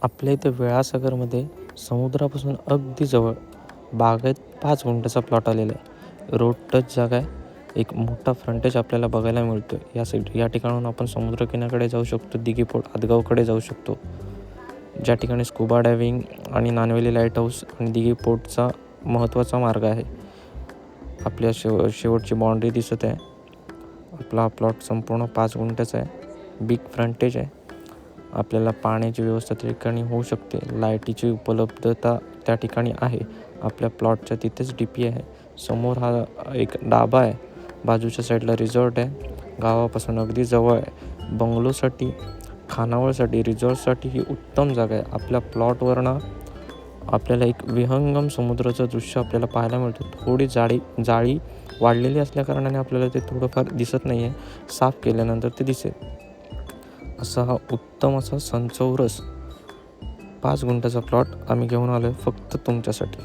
आपल्या इथे वेळासागरमध्ये समुद्रापासून अगदी जवळ बागायत 5 गुंठ्याचा प्लॉट आलेला आहे. रोड टच जागा आहे. एक मोठा फ्रंटेज आपल्याला बघायला मिळतो. या ठिकाणाहून आपण समुद्रकिनाऱ्याकडे जाऊ शकतो. दिघीपोट आदगावकडे जाऊ शकतो, ज्या ठिकाणी स्कुबा डायव्हिंग आणि नानवेली लाईट हाऊस आणि दिघीपोटचा महत्त्वाचा मार्ग आहे. आपल्या शेवटची बाउंड्री दिसत आहे. आपला प्लॉट संपूर्ण 5 गुंठ्याचा आहे. बिग फ्रंटेज आहे. आपल्याला पाण्याची व्यवस्था त्या ठिकाणी होऊ शकते. लाईटीची उपलब्धता त्या ठिकाणी आहे. आपल्या प्लॉटच्या तिथेच DP आहे. समोर हा एक डाबा आहे. बाजूच्या साईडला रिसॉर्ट आहे. गावापासून अगदी जवळ आहे. बंगलोसाठी, खानावळसाठी, रिसॉर्टसाठी ही उत्तम जागा आहे. आपल्या प्लॉटवरनं आपल्याला एक विहंगम समुद्राचं दृश्य आपल्याला पाहायला मिळतं. थोडी जाळी वाढलेली असल्याकारणाने आपल्याला ते थोडंफार दिसत नाही आहे. साफ केल्यानंतर ते दिसेल. असा हा उत्तम असा संचौरस 5 गुंठ्याचा प्लॉट आम्ही घेऊन आलो आहे फक्त तुमच्यासाठी.